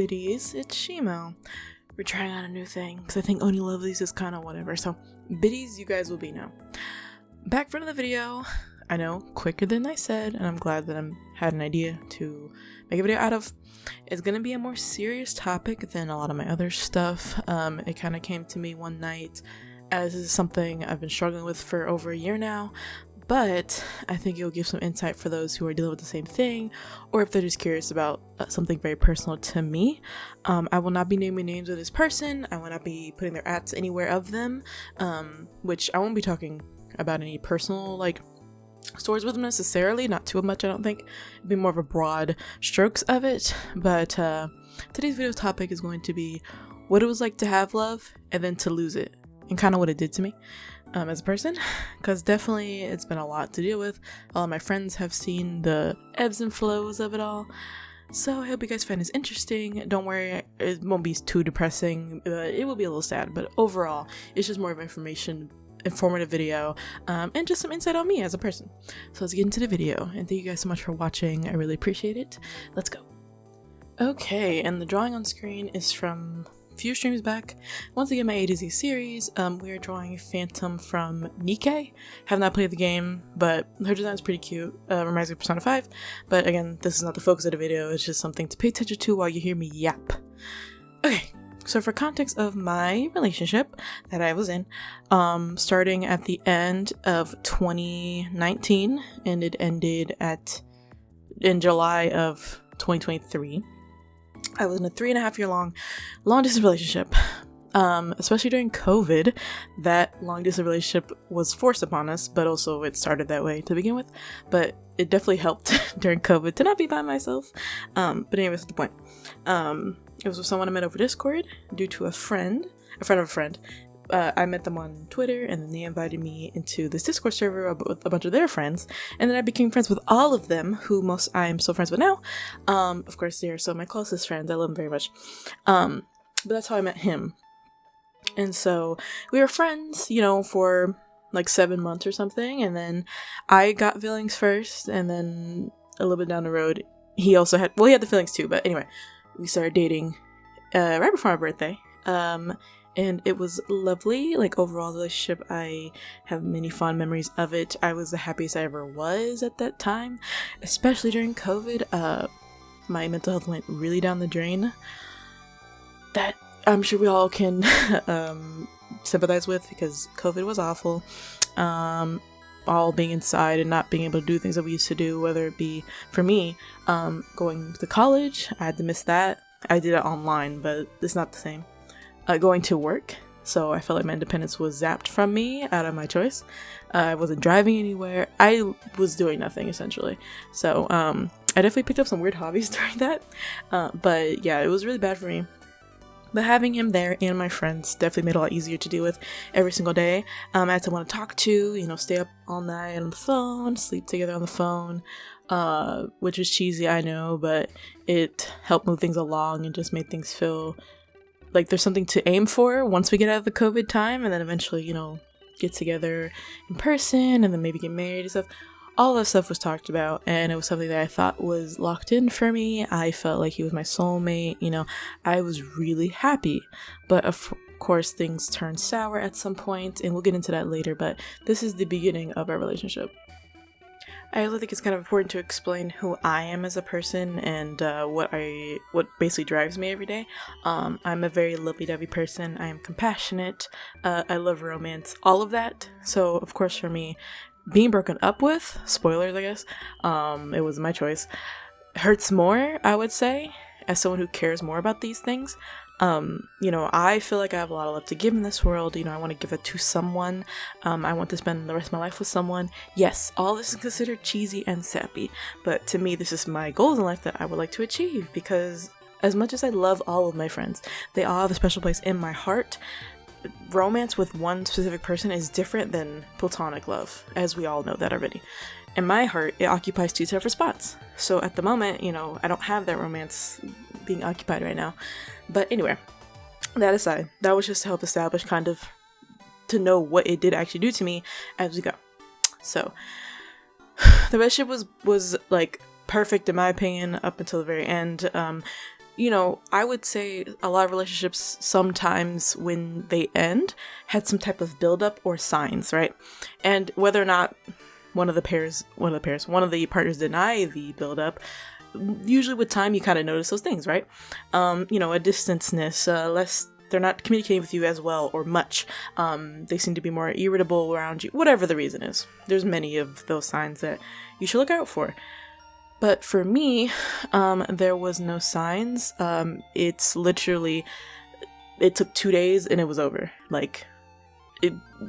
biddies, it's Shimo. We're trying out a new thing, because I think Oni Lovelies is kind of whatever, so biddies you guys will be now. Back for another video. I know, quicker than I said, and I'm glad that I had an idea to make a video out of. It's gonna be a more serious topic than a lot of my other stuff. It kind of came to me one night as is something I've been struggling with for over a year now, but I think it'll give some insight for those who are dealing with the same thing, or if they're just curious about something very personal to me. I will not be naming names of this person. I will not be putting their ats anywhere of them, which I won't be talking about any personal stories with them necessarily, not too much I don't think. It'd be more of a broad strokes of it, but today's video topic is going to be what it was like to have love and then to lose it, and kind of what it did to me as a person, because definitely it's been a lot to deal with. All of my friends have seen the ebbs and flows of it all, so I hope you guys find this interesting. Don't worry, it won't be too depressing, it will be a little sad, but overall it's just more of informative video, and just some insight on me as a person. So let's get into the video, and thank you guys so much for watching. I really appreciate it. Let's go. Okay, and the drawing on screen is from a few streams back. Once again, my A to Z series. We are drawing Phantom from Nikkei. Have not played the game, but her design is pretty cute. Reminds me of Persona 5, but again, this is not the focus of the video. It's just something to pay attention to while you hear me yap. Okay. So for context of my relationship that I was starting at the end of 2019, and it ended in July of 2023. I was in a 3.5 year long distance relationship. Especially during COVID, that long distance relationship was forced upon us, but also it started that way to begin with. But it definitely helped during COVID to not be by myself. But anyways, that's the point. It was with someone I met over Discord due to a friend of a friend. I met them on Twitter, and then they invited me into this Discord server with a bunch of their friends, and then I became friends with all of them, who I am still friends with now. Of course, they are some of my closest friends. I love them very much. But that's how I met him. And so we were friends, for like 7 months or something, and then I got feelings first, and then a little bit down the road, he had the feelings too, but anyway, we started dating right before my birthday, and it was lovely. Overall, the relationship, I have many fond memories of it. I was the happiest I ever was at that time, especially during COVID. My mental health went really down the drain. That I'm sure we all can sympathize with, because COVID was awful. All being inside and not being able to do things that we used to do, whether it be, for me, going to college. I had to miss that. I did it online, but it's not the same. Going to work, so I felt like my independence was zapped from me out of my choice. I wasn't driving anywhere. I was doing nothing, essentially. So I definitely picked up some weird hobbies during that. But yeah, it was really bad for me. But having him there and my friends definitely made it a lot easier to deal with every single day. I had someone to talk to, stay up all night on the phone, sleep together on the phone, which is cheesy, I know, but it helped move things along and just made things feel like there's something to aim for once we get out of the COVID time, and then eventually, get together in person and then maybe get married and stuff. All that stuff was talked about, and it was something that I thought was locked in for me. I felt like he was my soulmate, I was really happy. But of course, things turned sour at some point, and we'll get into that later, but this is the beginning of our relationship. I also think it's kind of important to explain who I am as a person and what basically drives me every day. I'm a very lovey-dovey person. I am compassionate. I love romance, all of that. So, of course, for me, being broken up with, spoilers I guess, it was my choice, hurts more, I would say, as someone who cares more about these things. I feel like I have a lot of love to give in this world. I want to give it to someone. I want to spend the rest of my life with someone. Yes, all this is considered cheesy and sappy, but to me, this is my goals in life that I would like to achieve, because as much as I love all of my friends, they all have a special place in my heart. Romance with one specific person is different than platonic love, as we all know that already. In my heart, it occupies 2 separate spots. So at the moment, I don't have that romance being occupied right now. But anyway, that aside, that was just to help establish to know what it did actually do to me as we go. So the relationship was perfect in my opinion up until the very end. you know, I would say a lot of relationships sometimes when they end had some type of buildup or signs, right? And whether or not one of the partners deny the buildup, usually with time you kind of notice those things, right? You know, a distanceness, less, they're not communicating with you as well or much. They seem to be more irritable around you, whatever the reason is. There's many of those signs that you should look out for. But for me, there was no signs. It's literally, it took 2 days and it was over. Like,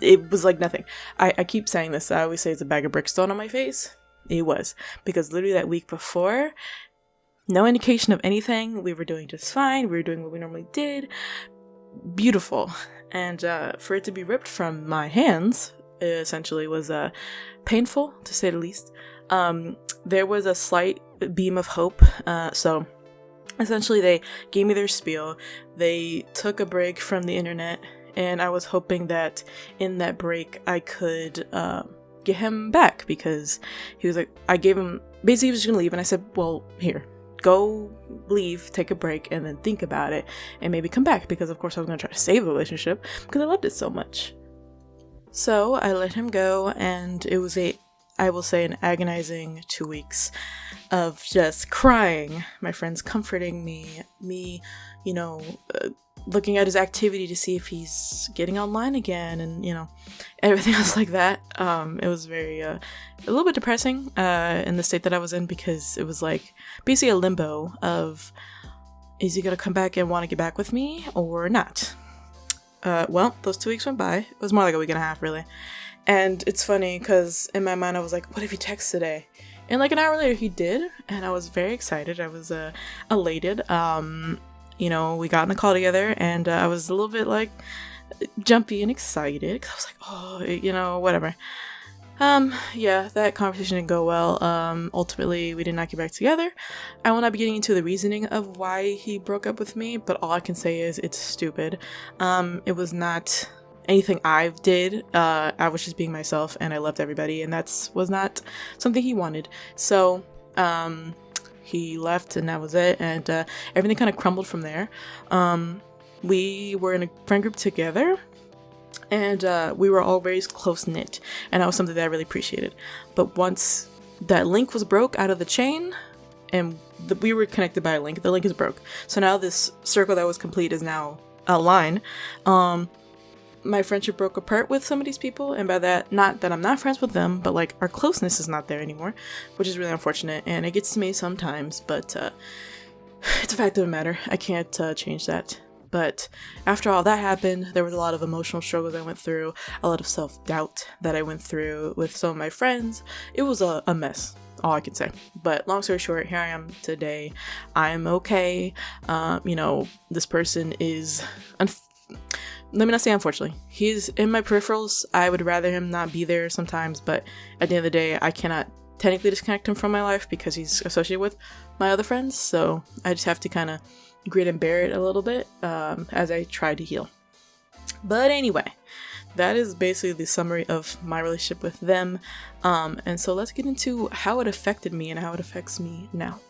it was like nothing. I keep saying this. I always say it's a bag of bricks thrown on my face. It was. Because literally that week before, no indication of anything. We were doing just fine. We were doing what we normally did. Beautiful. And for it to be ripped from my hands, essentially, was painful, to say the least. There was a slight beam of hope. So essentially they gave me their spiel. They took a break from the internet, and I was hoping that in that break I could get him back, because he was like, I gave him, basically he was gonna leave, and I said, well, here, go leave, take a break, and then think about it, and maybe come back, because of course I was gonna try to save the relationship, because I loved it so much. So I let him go, and it was I will say, an agonizing 2 weeks of just crying, my friends comforting me, you know, looking at his activity to see if he's getting online again, and, you know, everything else like that. It was very, a little bit depressing, in the state that I was in, because it was like, basically a limbo of, is he gonna come back and want to get back with me, or not? Well, those 2 weeks went by. It was more like a week and a half, really. And it's funny, because in my mind I was like, what if he texts today? And like an hour later he did, and I was very excited. I was elated. You know, we got in the call together, and I was a little bit like jumpy and excited, because I was like, oh, you know, whatever. Yeah, that conversation didn't go well. Ultimately we did not get back together. I will not be getting into the reasoning of why he broke up with me, but all I can say is it's stupid. It was not anything I did. I was just being myself, and I loved everybody, and was not something he wanted. So he left, and that was it, and everything kind of crumbled from there. We were in a friend group together, and we were all very close-knit, and that was something that I really appreciated. But once that link was broke out of the chain, and we were connected by a link, the link is broke. So now this circle that was complete is now a line. My friendship broke apart with some of these people, and by that, not that I'm not friends with them, but like our closeness is not there anymore, which is really unfortunate, and it gets to me sometimes, but it's a fact of the matter. I can't change that. But after all that happened, there was a lot of emotional struggles I went through, a lot of self-doubt that I went through with some of my friends. It was a mess, all I can say. But long story short, here I am today. I'm okay. You know, this person is let me not say unfortunately. He's in my peripherals. I would rather him not be there sometimes, but at the end of the day, I cannot technically disconnect him from my life because he's associated with my other friends. So I just have to kind of grit and bear it a little bit as I try to heal. But anyway, that is basically the summary of my relationship with them. And so let's get into how it affected me and how it affects me now.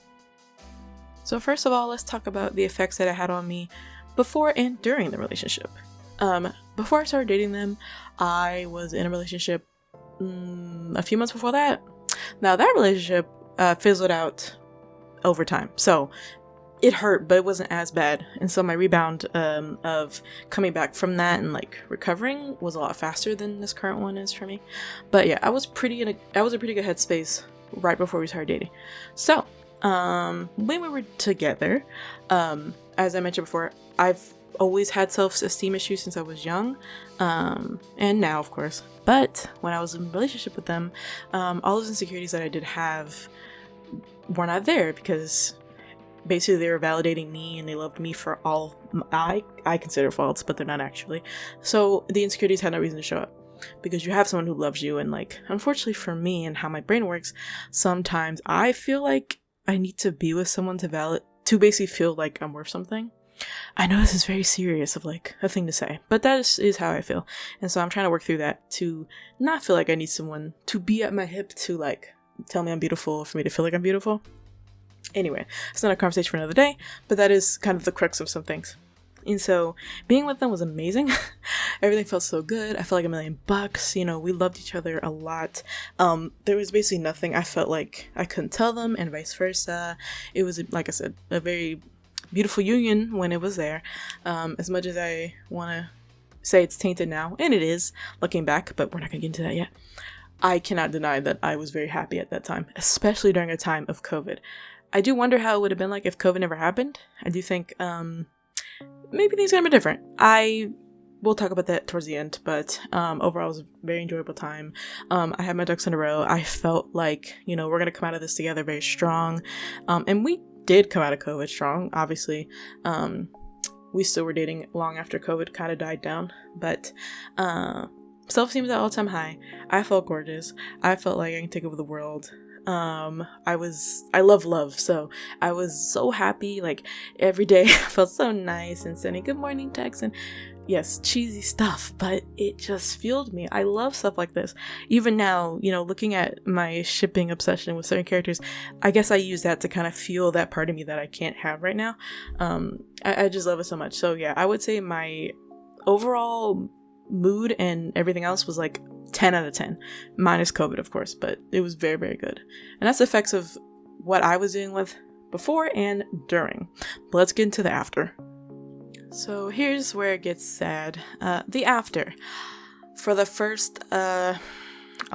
So first of all, let's talk about the effects that it had on me before and during the relationship. Before I started dating them, I was in a relationship a few months before that. Now that relationship fizzled out over time. So it hurt, but it wasn't as bad. And so my rebound of coming back from that and like recovering was a lot faster than this current one is for me. But yeah, I was a pretty good headspace right before we started dating. So when we were together, as I mentioned before, I've always had self-esteem issues since I was young, and now of course. But when I was in a relationship with them, all those insecurities that I did have were not there, because basically they were validating me and they loved me for all I consider faults, but they're not actually. So the insecurities had no reason to show up, because you have someone who loves you. And like, unfortunately for me and how my brain works, sometimes I feel like I need to be with someone to basically feel like I'm worth something. I know this is very serious of like a thing to say, but that is how I feel. And so I'm trying to work through that to not feel like I need someone to be at my hip to like tell me I'm beautiful, or for me to feel like I'm beautiful. Anyway, it's not a conversation for another day, but that is kind of the crux of some things. And so being with them was amazing. Everything felt so good. I felt like $1,000,000. You know, we loved each other a lot. There was basically nothing I felt like I couldn't tell them, and vice versa. It was, like I said, a very beautiful union when it was there. As much as I want to say it's tainted now, and it is, looking back, but we're not going to get into that yet. I cannot deny that I was very happy at that time, especially during a time of COVID. I do wonder how it would have been like if COVID never happened. I do think maybe things would have been different. I will talk about that towards the end, but overall it was a very enjoyable time. I had my ducks in a row. I felt like, you know, we're going to come out of this together very strong. And we did come out of COVID strong, obviously. We still were dating long after COVID kind of died down, but self-esteem was at all-time high. I felt gorgeous. I felt like I can take over the world. I love love, so I was so happy. Like every day I felt so nice and sending good morning texts and yes, cheesy stuff, but it just fueled me. I love stuff like this. Even now, you know, looking at my shipping obsession with certain characters, I guess I use that to kind of fuel that part of me that I can't have right now. I just love it so much. So yeah, I would say my overall mood and everything else was like 10 out of 10, minus COVID, of course, but it was very, very good. And that's the effects of what I was dealing with before and during. But let's get into the after. So here's where it gets sad. The after. For the first, I'll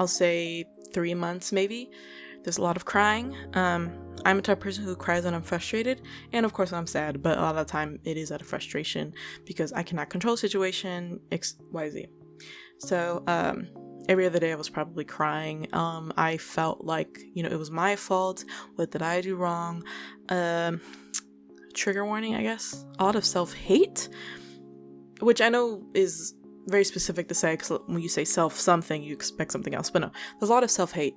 say 3 months maybe, there's a lot of crying. I'm a type of person who cries when I'm frustrated, and of course when I'm sad, but a lot of the time it is out of frustration because I cannot control the situation, XYZ. So, every other day I was probably crying. I felt like, you know, it was my fault. What did I do wrong? Trigger warning, I guess. A lot of self-hate, which I know is very specific to say, because when you say self-something, you expect something else. But no, there's a lot of self-hate.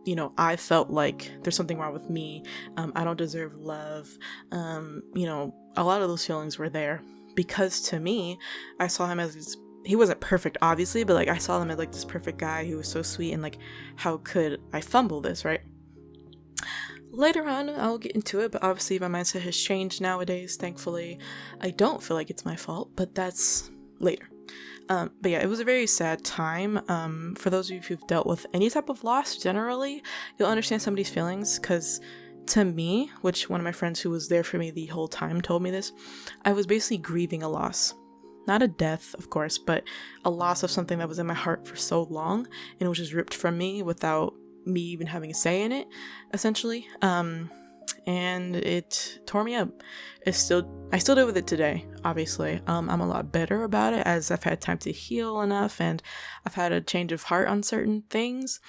You know, I felt like there's something wrong with me. I don't deserve love. You know, a lot of those feelings were there because to me, I saw him as he wasn't perfect, obviously, but like I saw him as like this perfect guy who was so sweet, and like, how could I fumble this, right? Later on, I'll get into it, but obviously my mindset has changed nowadays, thankfully. I don't feel like it's my fault, but that's later. But yeah, it was a very sad time. For those of you who've dealt with any type of loss, generally, you'll understand somebody's feelings, because to me, which one of my friends who was there for me the whole time told me this, I was basically grieving a loss. Not a death, of course, but a loss of something that was in my heart for so long, and it was just ripped from me without me even having a say in it, essentially. And it tore me up. I still deal with it today, obviously. I'm a lot better about it as I've had time to heal enough, and I've had a change of heart on certain things.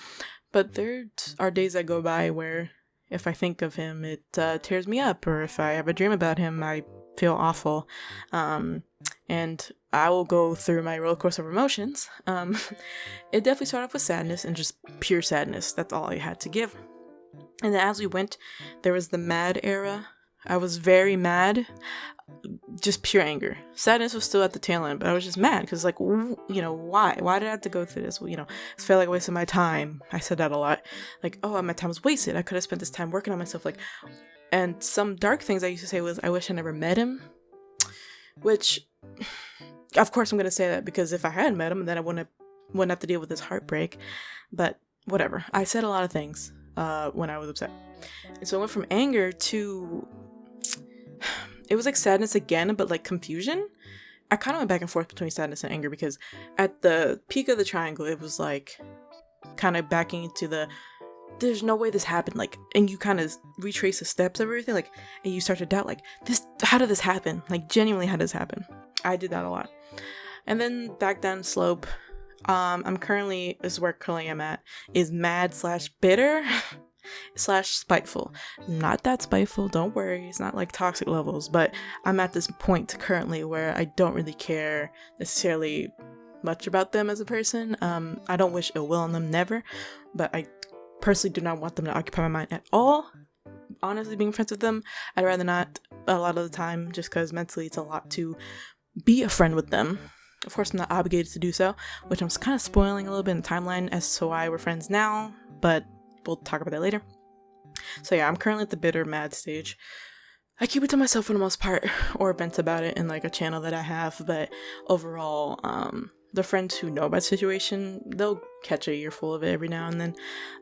But there are days that go by where if I think of him, it tears me up, or if I have a dream about him, I feel awful. And I will go through my roller coaster of emotions. It definitely started off with sadness and just pure sadness. That's all I had to give. And then as we went, there was the mad era. I was very mad, just pure anger. Sadness was still at the tail end, but I was just mad because, like, you know, why? Why did I have to go through this? Well, you know, it felt like a waste of my time. I said that a lot. Like, oh, my time was wasted. I could have spent this time working on myself. Like, and some dark things I used to say was, I wish I never met him. Which, of course, I'm gonna say that because if I hadn't met him, then I wouldn't have to deal with this heartbreak. But whatever. I said a lot of things when I was upset, and so I went from anger to, it was like sadness again, but like confusion. I kind of went back and forth between sadness and anger because at the peak of the triangle, it was like kind of backing into the, there's no way this happened, like, and you kind of retrace the steps of everything, like, and you start to doubt, like, this, how did this happen? Like, genuinely, how did this happen? I did that a lot. And then back down slope, I'm currently, this is where currently I'm at, is mad / bitter / spiteful. Not that spiteful, don't worry, it's not like toxic levels, but I'm at this point currently where I don't really care necessarily much about them as a person. I don't wish ill will on them, never, but I personally do not want them to occupy my mind at all. Honestly, being friends with them, I'd rather not a lot of the time, just because mentally it's a lot to be a friend with them. Of course, I'm not obligated to do so, which I'm kind of spoiling a little bit in the timeline as to why we're friends now, but we'll talk about that later. So yeah, I'm currently at the bitter mad stage. I keep it to myself for the most part, or vent about it in like a channel that I have, but overall, the friends who know about the situation, they'll catch a earful of it every now and then.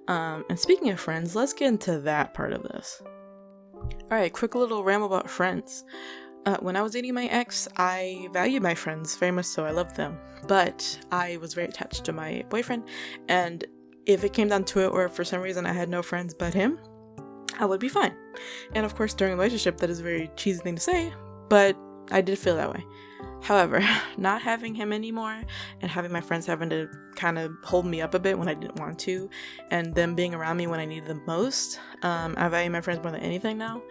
And speaking of friends, let's get into that part of this. Alright, quick little ramble about friends. When I was dating my ex, I valued my friends very much so. I loved them, but I was very attached to my boyfriend, and if it came down to it, or if for some reason I had no friends but him, I would be fine. And of course, during a relationship, that is a very cheesy thing to say, but I did feel that way. However, not having him anymore and having my friends having to kind of hold me up a bit when I didn't want to, and them being around me when I needed them most, I value my friends more than anything now.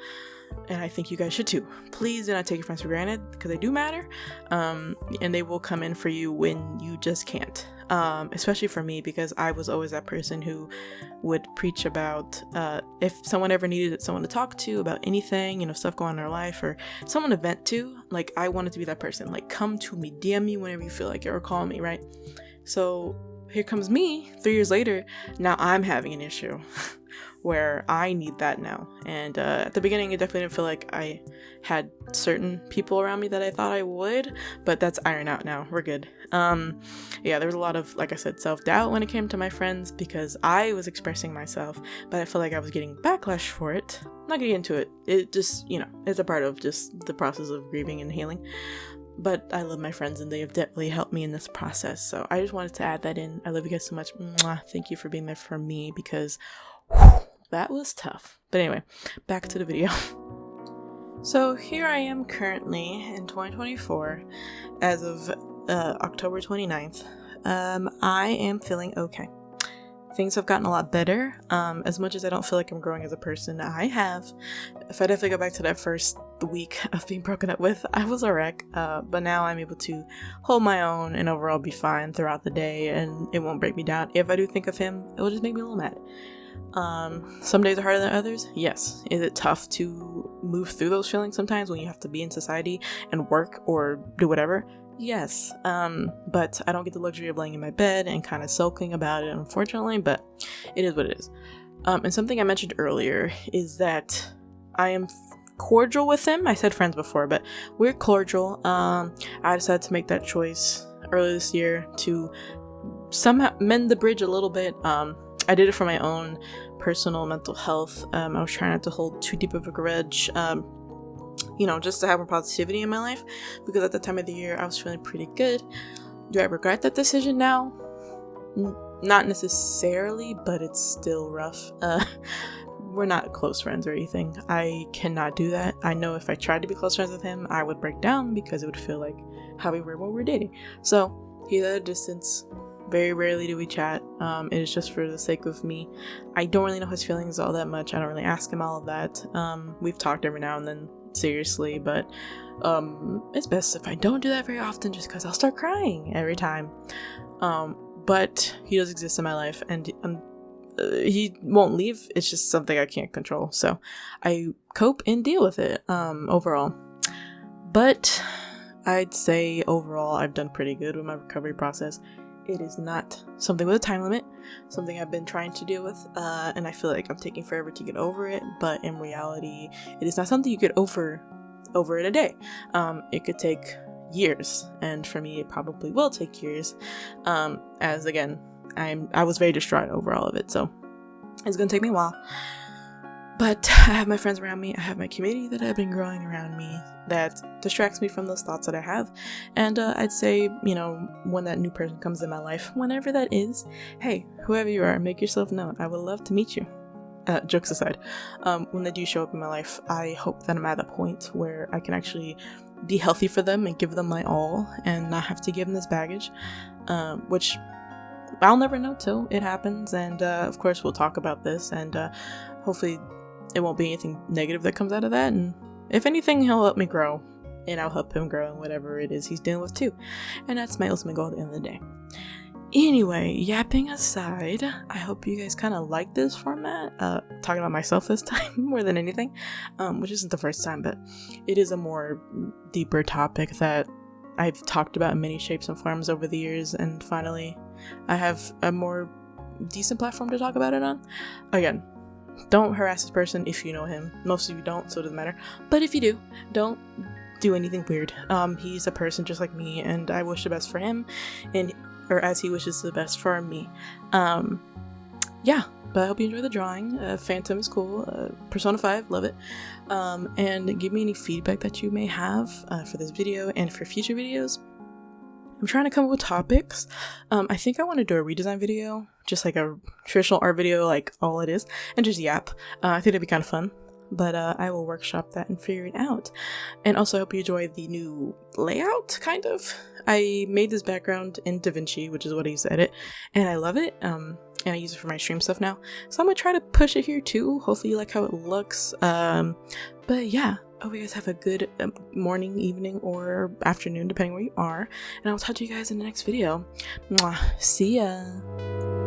And I think you guys should too. Please do not take your friends for granted, because they do matter, and they will come in for you when you just can't. Especially for me, because I was always that person who would preach about if someone ever needed someone to talk to about anything, you know, stuff going on in their life, or someone to vent to, like, I wanted to be that person. Like, come to me, DM me whenever you feel like it, or call me, right? So here comes me 3 years later. Now I'm having an issue where I need that now. And at the beginning, it definitely didn't feel like I had certain people around me that I thought I would, but that's ironed out now. We're good. Yeah, there was a lot of, like I said, self-doubt when it came to my friends, because I was expressing myself, but I felt like I was getting backlash for it. I'm not gonna get into it. It just, you know, it's a part of just the process of grieving and healing. But I love my friends, and they have definitely helped me in this process. So I just wanted to add that in. I love you guys so much. Mwah. Thank you for being there for me, because that was tough. But anyway, back to the video. So here I am currently in 2024, as of October 29th. I am feeling okay. Things have gotten a lot better. As much as I don't feel like I'm growing as a person, I have. If I definitely go back to that first week of being broken up with, I was a wreck. But now I'm able to hold my own and overall be fine throughout the day, and it won't break me down. If I do think of him, it will just make me a little mad. Some days are harder than others. Yes. Is it tough to move through those feelings sometimes when you have to be in society and work or do whatever? Yes. But I don't get the luxury of laying in my bed and kind of sulking about it, unfortunately, but it is what it is. And something I mentioned earlier is that I am cordial with him. I said friends before, but we're cordial. I decided to make that choice earlier this year to somehow mend the bridge a little bit. I did it for my own personal mental health. I was trying not to hold too deep of a grudge, you know, just to have more positivity in my life, because at the time of the year I was feeling pretty good. Do I regret that decision now? Not necessarily, but it's still rough. We're not close friends or anything. I cannot do that. I know if I tried to be close friends with him, I would break down, because it would feel like how we were when we were dating. So he's at a distance. Very rarely do we chat. It is just for the sake of me. I don't really know his feelings all that much. I don't really ask him all of that. We've talked every now and then, seriously, but it's best if I don't do that very often, just because I'll start crying every time. But he does exist in my life, and he won't leave. It's just something I can't control, so I cope and deal with it overall. But I'd say overall I've done pretty good with my recovery process. It is not something with a time limit, something I've been trying to deal with, and I feel like I'm taking forever to get over it, but in reality, it is not something you get over in a day. It could take years, and for me, it probably will take years, as again, I was very distraught over all of it, so it's gonna take me a while. But I have my friends around me, I have my community that have been growing around me that distracts me from those thoughts that I have. And I'd say, you know, when that new person comes in my life, whenever that is, hey, whoever you are, make yourself known. I would love to meet you. Jokes aside, when they do show up in my life, I hope that I'm at a point where I can actually be healthy for them and give them my all and not have to give them this baggage, which I'll never know till it happens. And of course, we'll talk about this, and hopefully it won't be anything negative that comes out of that, and if anything, he'll help me grow, and I'll help him grow in whatever it is he's dealing with too. And that's my ultimate goal at the end of the day. Anyway, yapping aside, I hope you guys kind of like this format, talking about myself this time more than anything, which isn't the first time, but it is a more deeper topic that I've talked about in many shapes and forms over the years, and finally I have a more decent platform to talk about it on. Again, don't harass this person if you know him. Most of you don't, so it doesn't matter. But if you do, don't do anything weird. He's a person just like me, and I wish the best for him, or as he wishes the best for me. Yeah, but I hope you enjoy the drawing. Phantom is cool. Persona 5, love it. And give me any feedback that you may have for this video and for future videos. I'm trying to come up with topics. I think I want to do a redesign video, just like a traditional art video, like all it is, and just yap. I think that'd be kind of fun. But I will workshop that and figure it out. And also I hope you enjoy the new layout, kind of. I made this background in DaVinci, which is what I use to edit, and I love it. And I use it for my stream stuff now. So I'm gonna try to push it here too. Hopefully you like how it looks. But yeah, I hope you guys have a good morning, evening, or afternoon, depending where you are. And I'll talk to you guys in the next video. Mwah. See ya!